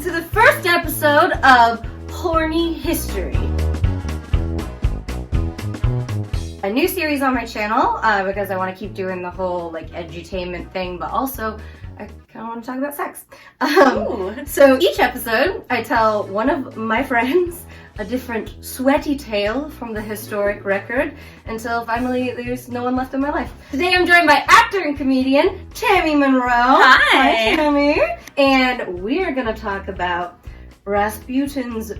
to the first episode of Horny History. A new series on my channel because I want to keep doing the whole like edutainment thing, but also I kind of want to talk about sex. So each episode I tell one of my friends a different sweaty tale from the historic record until finally there's no one left in my life. Today I'm joined by actor and comedian Tammy Munro. Hi Tammy. And we're gonna talk about Rasputin's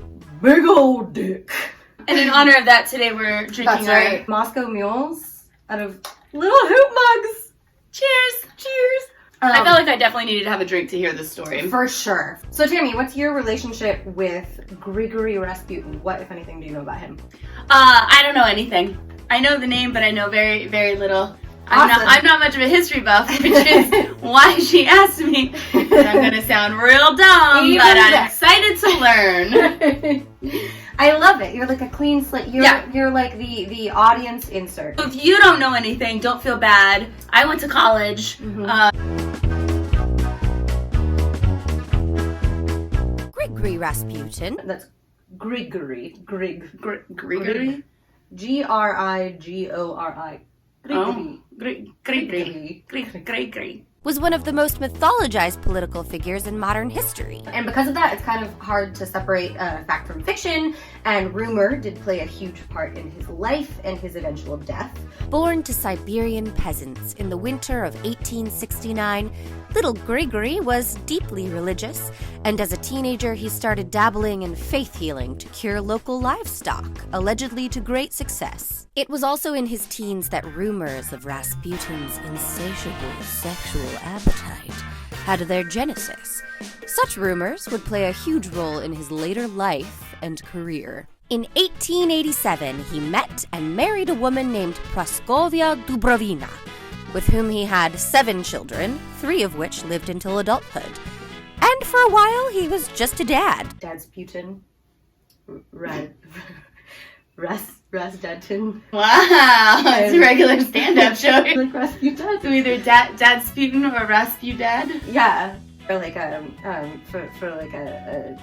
big old dick. And in honor of that, today we're drinking our Moscow mules out of little hoop mugs. Cheers! Cheers! I felt like I definitely needed to have a drink to hear this story. For sure. So Tammy, what's your relationship with Grigory Rasputin? What, if anything, do you know about him? I don't know anything. I know the name, but I know very, very little. Awesome. I'm not much of a history buff, which is why she asked me. And I'm gonna sound real dumb, but I'm excited to learn. I love it. You're like a clean slate. You're like the audience insert. If you don't know anything, don't feel bad. I went to college. Grigory Rasputin. That's Grigory. Grigory? G-R-I-G-O-R-I. Grigory. Was one of the most mythologized political figures in modern history. And because of that, it's kind of hard to separate fact from fiction, and rumor did play a huge part in his life and his eventual death. Born to Siberian peasants in the winter of 1869, little Grigory was deeply religious, and as a teenager he started dabbling in faith healing to cure local livestock, allegedly to great success. It was also in his teens that rumors of Rasputin's insatiable sexual appetite had their genesis. Such rumors would play a huge role in his later life and career. In 1887, he met and married a woman named Praskovia Dubrovina, with whom he had 7 children, 3 of which lived until adulthood. And for a while, he was just a dad. Dad's Putin. Rasputin. Wow, it's a regular stand-up show. Like Rasputin. So either Dad's Putin or Raspudad. Yeah. Or like a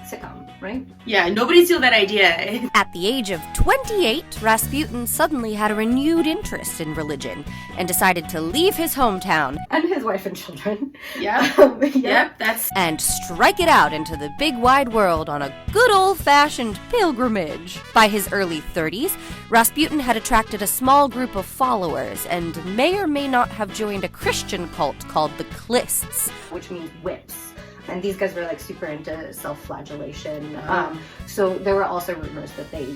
sitcom, right? Yeah, nobody steal that idea. At the age of 28, Rasputin suddenly had a renewed interest in religion and decided to leave his hometown And his wife and children. Yep, that's... and strike it out into the big wide world on a good old-fashioned pilgrimage. By his early 30s, Rasputin had attracted a small group of followers and may or may not have joined a Christian cult called the Klists, which means whips. And these guys were like super into self-flagellation. So there were also rumors that they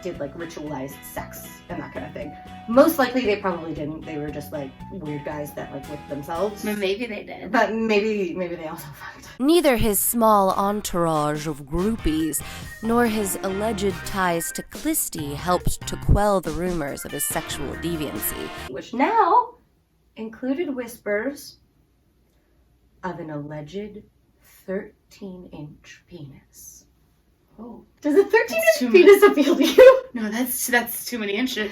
did like ritualized sex and that kind of thing. Most likely they probably didn't. They were just like weird guys that like whipped themselves. Maybe they did. But maybe they also fucked. Neither his small entourage of groupies nor his alleged ties to Klisti helped to quell the rumors of his sexual deviancy. Which now included whispers of an alleged 13-inch penis. Oh. Does a 13-inch penis appeal to you? No, that's too many inches.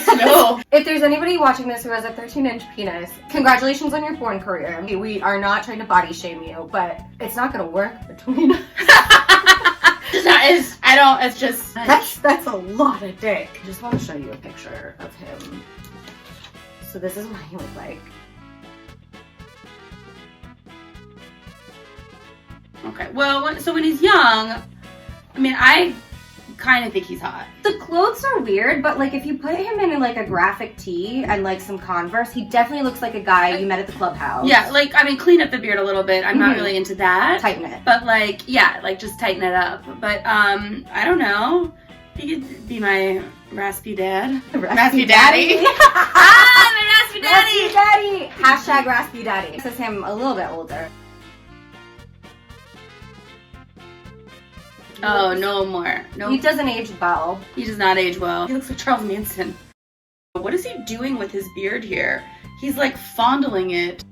No. If there's anybody watching this who has a 13-inch penis, congratulations on your porn career. We are not trying to body shame you, but it's not going to work between us. It's just... That's a lot of dick. I just want to show you a picture of him. So this is what he looked like. Okay, well, so when he's young, I mean, I kind of think he's hot. The clothes are weird, but like if you put him in like a graphic tee and like some Converse, he definitely looks like a guy you met at the clubhouse. Yeah, like, I mean, clean up the beard a little bit. I'm not really into that. Tighten it. But like, yeah, like just tighten it up. But I don't know. He could be my Raspy Dad. Raspy Daddy. Ah, my Raspy Daddy. Raspy Daddy. Hashtag Raspy Daddy. This is him a little bit older. Oh, no more. No. He doesn't age well. He does not age well. He looks like Charles Manson. What is he doing with his beard here? He's like fondling it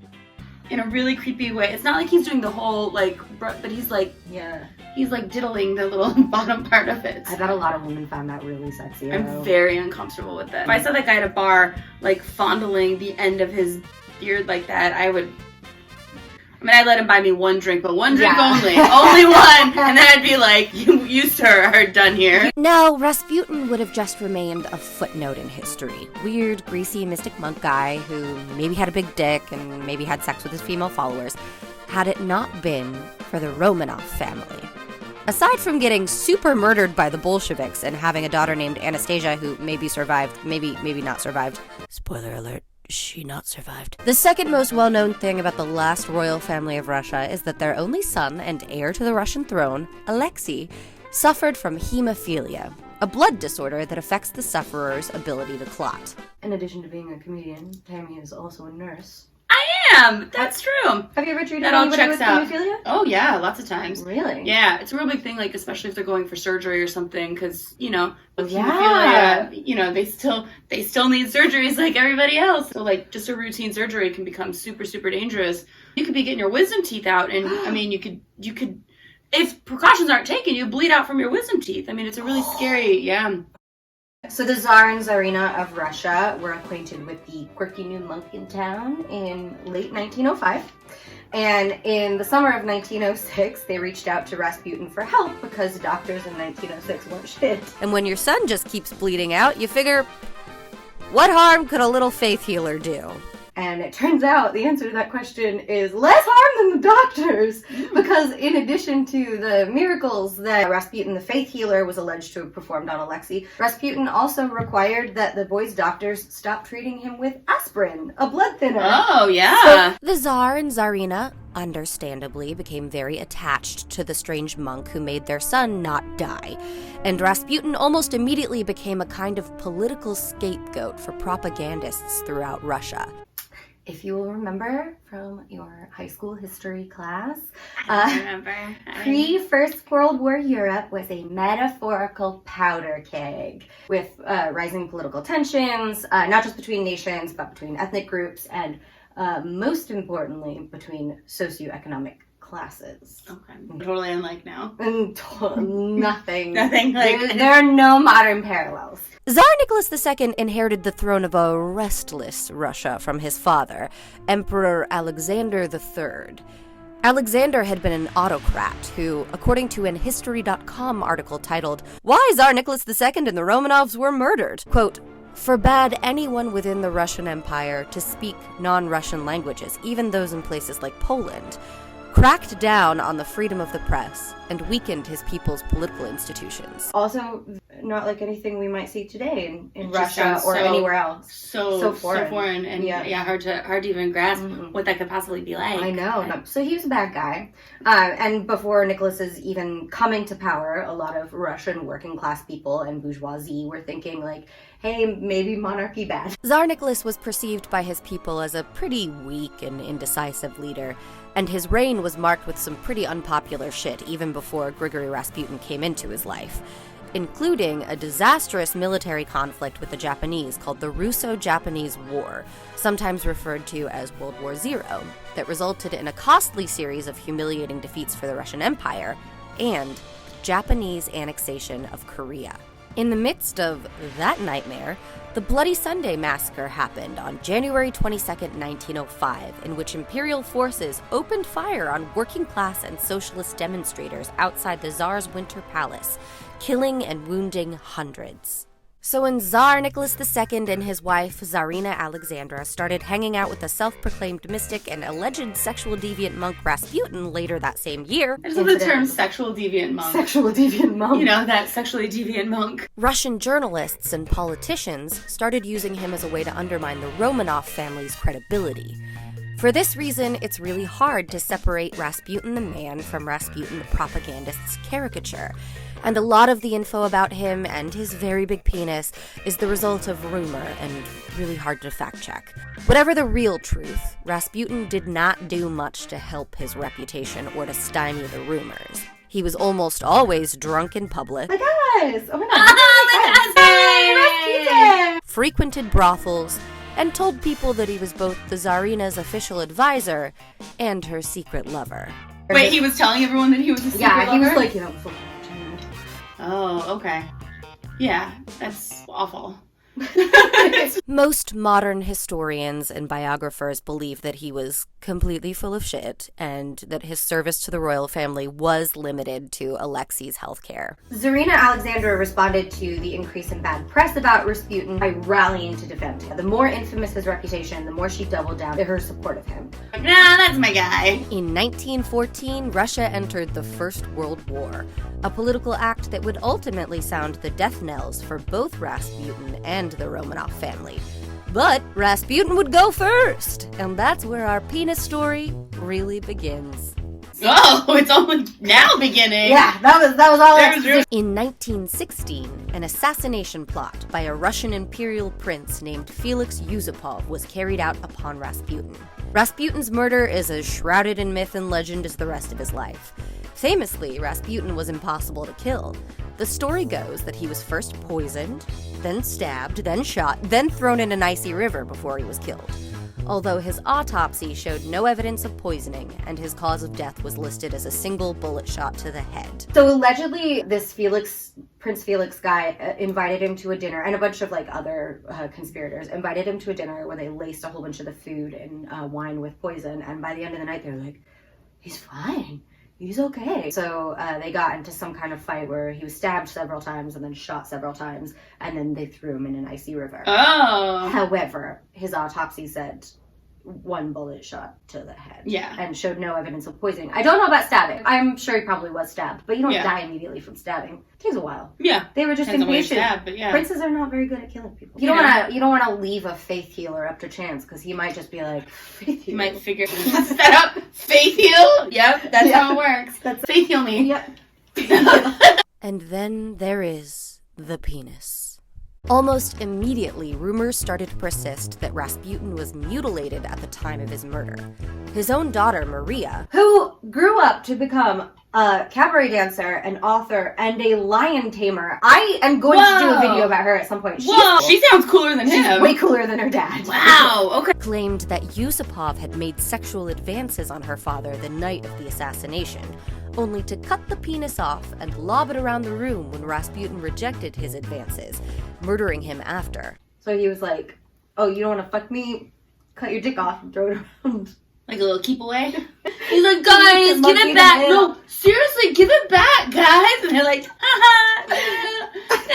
in a really creepy way. It's not like he's doing the whole like, but he's like, yeah. He's like diddling the little bottom part of it. I bet a lot of women found that really sexy. I'm very uncomfortable with that. If I saw that guy at a bar like fondling the end of his beard like that, I would I mean, I'd let him buy me one drink, but one drink only. Only one! And then I'd be like, you sir are done here. No, Rasputin would have just remained a footnote in history. Weird, greasy, mystic monk guy who maybe had a big dick and maybe had sex with his female followers, had it not been for the Romanov family. Aside from getting super murdered by the Bolsheviks and having a daughter named Anastasia who maybe survived, maybe not survived. Spoiler alert. She not survived. The second most well-known thing about the last royal family of Russia is that their only son and heir to the Russian throne, Alexei, suffered from hemophilia, a blood disorder that affects the sufferer's ability to clot. In addition to being a comedian, Tammy is also a nurse. I am! That's true. Have you ever treated That all anybody checks with out. hemophilia? Oh, yeah, lots of times. Really? Yeah, it's a real big thing, like, especially if they're going for surgery or something, because, with Yeah. hemophilia, they still need surgeries like everybody else. So, like, just a routine surgery can become super, super dangerous. You could be getting your wisdom teeth out, and, I mean, you could, if precautions aren't taken, you bleed out from your wisdom teeth. I mean, it's a really scary, So the Tsar and Tsarina of Russia were acquainted with the quirky new monk in town in late 1905. And in the summer of 1906, they reached out to Rasputin for help because doctors in 1906 weren't shit. And when your son just keeps bleeding out, you figure, what harm could a little faith healer do? And it turns out the answer to that question is less harm than the doctors, because in addition to the miracles that Rasputin, the faith healer, was alleged to have performed on Alexei, Rasputin also required that the boy's doctors stop treating him with aspirin, a blood thinner. Oh, yeah. So the Tsar and Tsarina, understandably, became very attached to the strange monk who made their son not die. And Rasputin almost immediately became a kind of political scapegoat for propagandists throughout Russia. If you will remember from your high school history class, I remember. Pre-First World War Europe was a metaphorical powder keg with rising political tensions, not just between nations, but between ethnic groups, and most importantly, between socioeconomic classes. Okay. Totally unlike now. And nothing. Nothing like there are no modern parallels. Tsar Nicholas II inherited the throne of a restless Russia from his father, Emperor Alexander III. Alexander had been an autocrat who, according to an History.com article titled, "Why Tsar Nicholas II and the Romanovs Were Murdered," quote, forbade anyone within the Russian Empire to speak non-Russian languages, even those in places like Poland, cracked down on the freedom of the press, and weakened his people's political institutions. Also, not like anything we might see today in It just Russia sounds or anywhere else. So foreign, and hard to even grasp what that could possibly be like. I know. So he was a bad guy. And before Nicholas's even coming to power, a lot of Russian working class people and bourgeoisie were thinking like, hey, maybe monarchy bad. Tsar Nicholas was perceived by his people as a pretty weak and indecisive leader, and his reign was marked with some pretty unpopular shit even before Grigory Rasputin came into his life, including a disastrous military conflict with the Japanese called the Russo-Japanese War, sometimes referred to as World War Zero, that resulted in a costly series of humiliating defeats for the Russian Empire and Japanese annexation of Korea. In the midst of that nightmare, the Bloody Sunday Massacre happened on January 22, 1905, in which Imperial forces opened fire on working-class and socialist demonstrators outside the Tsar's Winter Palace, killing and wounding hundreds. So when Tsar Nicholas II and his wife, Tsarina Alexandra, started hanging out with the self-proclaimed mystic and alleged sexual deviant monk Rasputin later that same year... I just love the term sexual deviant monk. Sexual deviant monk. You know, that sexually deviant monk. Russian journalists and politicians started using him as a way to undermine the Romanov family's credibility. For this reason, it's really hard to separate Rasputin the man from Rasputin the propagandist's caricature. And a lot of the info about him and his very big penis is the result of rumor and really hard to fact-check. Whatever the real truth, Rasputin did not do much to help his reputation or to stymie the rumors. He was almost always drunk in public. My guys! Oh my god! Rasputin! Frequented brothels, and told people that he was both the Tsarina's official advisor and her secret lover. Wait, he was telling everyone that he was a secret lover? Yeah, he was like, Oh, okay. Yeah, that's awful. Most modern historians and biographers believe that he was completely full of shit and that his service to the royal family was limited to Alexei's healthcare. Tsarina Alexandra responded to the increase in bad press about Rasputin by rallying to defend him. The more infamous his reputation, the more she doubled down in her support of him. Nah, that's my guy. In 1914, Russia entered the First World War, a political act that would ultimately sound the death knells for both Rasputin and the Romanov family. But Rasputin would go first, and that's where our penis story really begins. Oh, it's only now beginning. Yeah, that was all exposition. In 1916, an assassination plot by a Russian imperial prince named Felix Yusupov was carried out upon Rasputin. Rasputin's murder is as shrouded in myth and legend as the rest of his life. Famously, Rasputin was impossible to kill. The story goes that he was first poisoned, then stabbed, then shot, then thrown in an icy river before he was killed. Although his autopsy showed no evidence of poisoning, and his cause of death was listed as a single bullet shot to the head. So allegedly, this Prince Felix guy invited him to a dinner, and a bunch of other conspirators invited him to a dinner where they laced a whole bunch of the food and wine with poison, and by the end of the night they were like, he's fine. He's okay. So they got into some kind of fight where he was stabbed several times and then shot several times, and then they threw him in an icy river. Oh. However, his autopsy said one bullet shot to the head. Yeah. And showed no evidence of poisoning. I don't know about stabbing. I'm sure he probably was stabbed, but you don't die immediately from stabbing. It takes a while. Yeah. They were just Depends on where you're impatient. stabbed, but yeah. Princes are not very good at killing people. You don't want to leave a faith healer up to chance, because he might just be like, faith healer. You might figure that up. Faith heal? Yep, that's how it works. That's faith heal me. Yep. And then there is the penis. Almost immediately, rumors started to persist that Rasputin was mutilated at the time of his murder. His own daughter, María, who grew up to become a cabaret dancer, an author, and a lion tamer. I am going to do a video about her at some point. She sounds cooler than him. She's way cooler than her dad. Wow, okay. claimed that Yusupov had made sexual advances on her father the night of the assassination, only to cut the penis off and lob it around the room when Rasputin rejected his advances, murdering him after. So he was like, oh, you don't want to fuck me? Cut your dick off and throw it around. Like a little keep away. He's like, guys, give it back. No, seriously, give it back, guys. And they're like,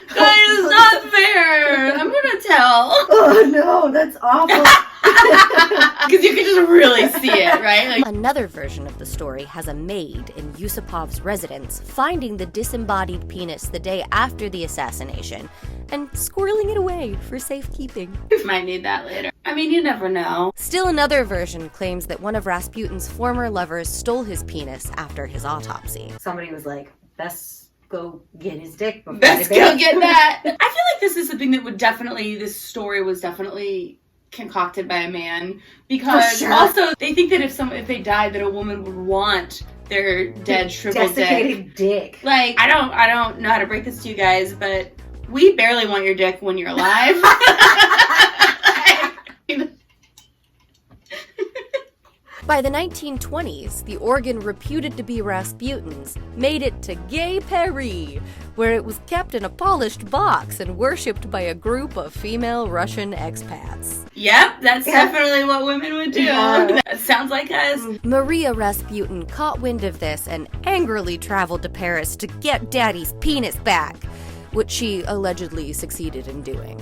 guys, it's not fair. I'm gonna tell. Oh no, that's awful. Because you can just really see it, right? Like, another version of the story has a maid in Yusupov's residence finding the disembodied penis the day after the assassination and squirreling it away for safekeeping. might need that later. I mean, you never know. Still another version claims that one of Rasputin's former lovers stole his penis after his autopsy. Somebody was like, best go get his dick before Let's they go get that. I feel like this is something that this story was definitely concocted by a man, because also they think that if they died, that a woman would want their dead shriveled dick. Like, I don't know how to break this to you guys, but we barely want your dick when you're alive. By the 1920s, the organ reputed to be Rasputin's made it to Gay Paris, where it was kept in a polished box and worshipped by a group of female Russian expats. Yep, that's definitely what women would do. Yeah. That sounds like us. María Rasputin caught wind of this and angrily traveled to Paris to get Daddy's penis back, which she allegedly succeeded in doing.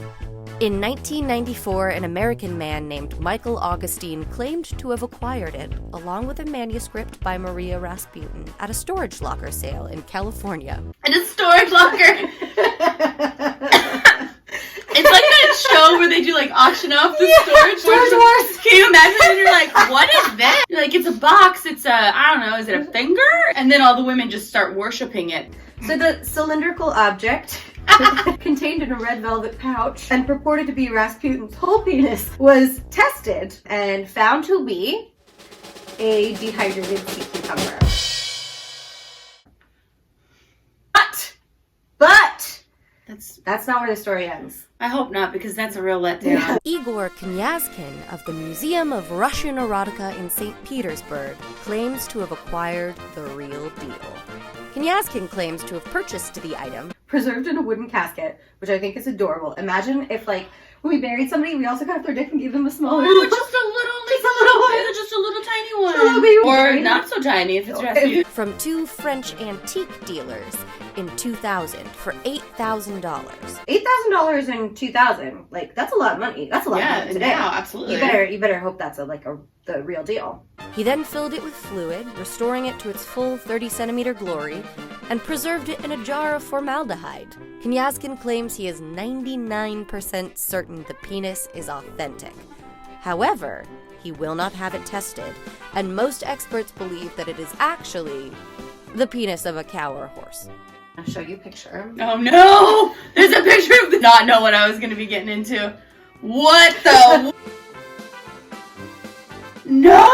In 1994, an American man named Michael Augustine claimed to have acquired it, along with a manuscript by María Rasputin, at a storage locker sale in California. At a storage locker! It's like that show where they do auction off the storage wars. Can you imagine? And you're like, what is that? You're like, it's a box, it's I don't know, is it a finger? And then all the women just start worshipping it. So the cylindrical object contained in a red velvet pouch and purported to be Rasputin's whole penis was tested and found to be a dehydrated sea cucumber. But that's not where the story ends. I hope not, because that's a real letdown. Igor Knyazkin of the Museum of Russian Erotica in St. Petersburg claims to have acquired the real deal. Knyazkin claims to have purchased the item preserved in a wooden casket, which I think is adorable. Imagine if, like, when we buried somebody, we also got their dick and gave them a smaller one. Just a little tiny one. A little baby or one. not so tiny if it's Rasputin. From 2 French antique dealers in 2000 for $8,000. $8,000 in 2000, like, that's a lot of money. That's a lot of money today. Yeah, absolutely. You better hope that's the real deal. He then filled it with fluid, restoring it to its full 30-centimeter glory, and preserved it in a jar of formaldehyde. Knyazkin claims he is 99% certain the penis is authentic. However, he will not have it tested, and most experts believe that it is actually the penis of a cow or horse. I'll show you a picture. Oh no! There's a picture of not know what I was going to be getting into. What the... No!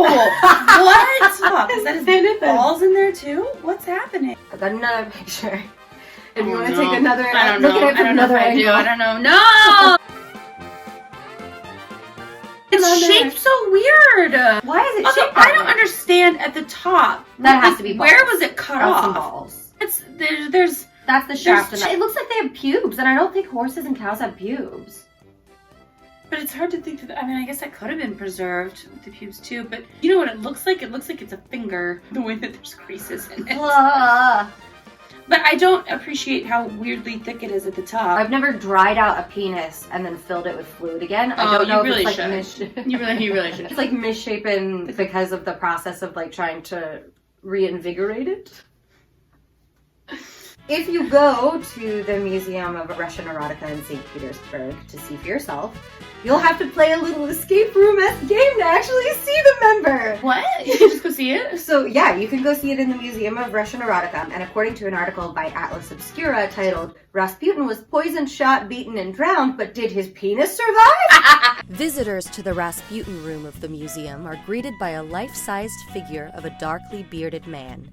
What? Stop. Is that his balls in there too? What's happening? I've got another picture. If you want to no. take another I don't look know. at it from another angle. I don't know. No! It's shaped so weird. Why is it Also, shaped I that don't way? understand at the top. That has to be balls. Where was it cut That's off? some balls. There's That's the shaft. There's- It looks like they have pubes, and I don't think horses and cows have pubes. But it's hard to think that, I mean, I guess that could have been preserved with the pubes too, but you know what it looks like? It looks like it's a finger, the way that there's creases in it. But I don't appreciate how weirdly thick it is at the top. I've never dried out a penis and then filled it with fluid again. I don't know if really it's should. like You really should. it's like misshapen because of the process of like trying to reinvigorate it. If you go to the Museum of Russian Erotica in St. Petersburg to see for yourself, you'll have to play a little escape room-esque game to actually see the member. What? You can just go see it? So yeah, you can go see it in the Museum of Russian Erotica, and according to an article by Atlas Obscura titled, Rasputin was poisoned, shot, beaten, and drowned, but did his penis survive? Visitors to the Rasputin Room of the museum are greeted by a life-sized figure of a darkly bearded man.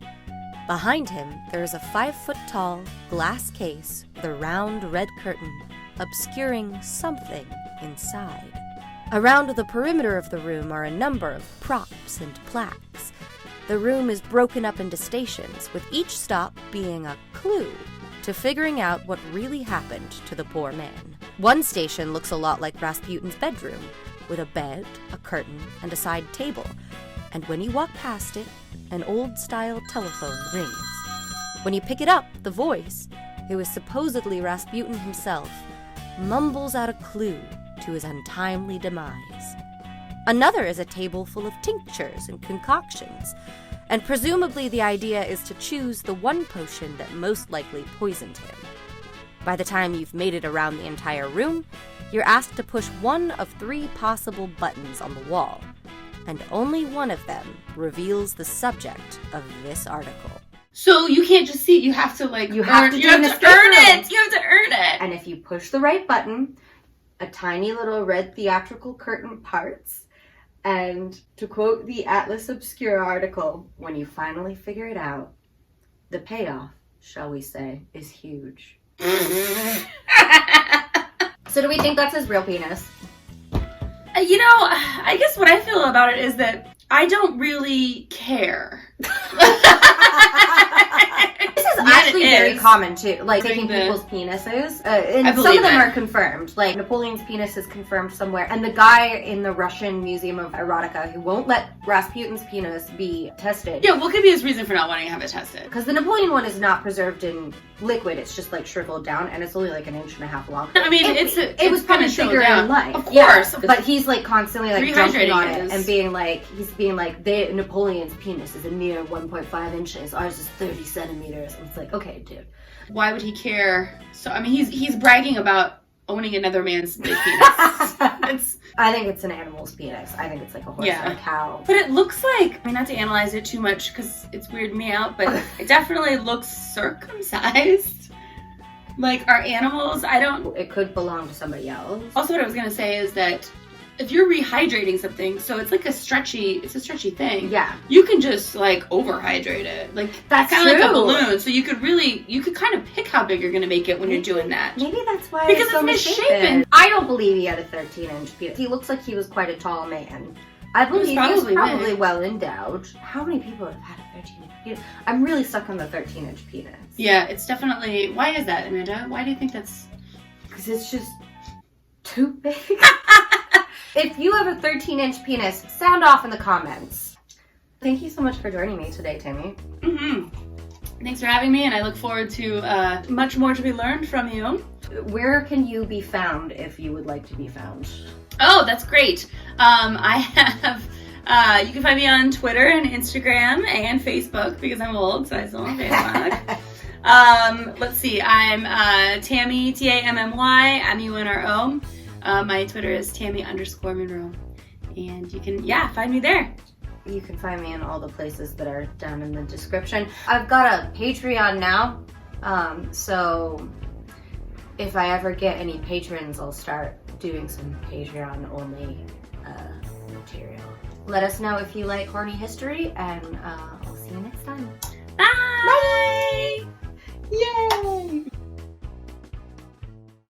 Behind him, there is a 5-foot-tall glass case with a round red curtain obscuring something inside. Around the perimeter of the room are a number of props and plaques. The room is broken up into stations, with each stop being a clue to figuring out what really happened to the poor man. One station looks a lot like Rasputin's bedroom, with a bed, a curtain, and a side table. And when you walk past it, an old-style telephone rings. When you pick it up, the voice, who is supposedly Rasputin himself, mumbles out a clue to his untimely demise. Another is a table full of tinctures and concoctions, and presumably the idea is to choose the one potion that most likely poisoned him. By the time you've made it around the entire room, you're asked to push one of 3 possible buttons on the wall, and only one of them reveals the subject of this article. So you can't just see it, you have to You have to earn it! You have to earn it! And if you push the right button, a tiny little red theatrical curtain parts. And to quote the Atlas Obscura article, when you finally figure it out, the payoff, shall we say, is huge. So do we think that's his real penis? You know, I guess what I feel about it is that I don't really care. This is actually very common too, like taking people's penises, and some of them are confirmed. Like Napoleon's penis is confirmed somewhere, and the guy in the Russian Museum of Erotica who won't let Rasputin's penis be tested. Yeah, what could be his reason for not wanting to have it tested? Because the Napoleon one is not preserved in liquid; it's just like shriveled down, and it's only like 1.5 inches long. I mean, it was probably bigger in life, of course. Yeah, but he's like constantly like jumping on it is. and being like, Napoleon's penis is a mere 1.5 inches. Ours is 30 centimeters. And it's like, okay, dude. Why would he care? So I mean, he's bragging about owning another man's big penis. I think it's an animal's penis. I think it's like a horse or a cow. But it looks like, I mean, not to analyze it too much because it's weirded me out, but it definitely looks circumcised. Like, are animals, It could belong to somebody else. Also, what I was going to say is that if you're rehydrating something, so it's like a stretchy thing. Yeah. You can just like overhydrate it. Like that's kind of like a true. balloon. So you could kind of pick how big you're going to make it when you're doing that. Maybe that's why because it's so misshapen. I don't believe he had a 13-inch penis. He looks like he was quite a tall man. I believe he's probably probably big. well endowed. How many people have had a 13-inch penis? I'm really stuck on the 13-inch penis. Yeah, it's definitely... Why is that, Amanda? Why do you think that's... Because it's just too big. If you have a 13-inch penis, sound off in the comments. Thank you so much for joining me today, Tammy. Thanks for having me, and I look forward to much more to be learned from you. Where can you be found if you would like to be found? Oh, that's great. I have, you can find me on Twitter and Instagram and Facebook because I'm old, so I still on Facebook. Let's see, I'm Tammy, Tammy, M-U-N-R-O. My Twitter is Tammy_Munro. And you can, find me there. You can find me in all the places that are down in the description. I've got a Patreon now, so if I ever get any patrons, I'll start doing some Patreon-only material. Let us know if you like horny history, and I'll see you next time. Bye! Bye! Yay!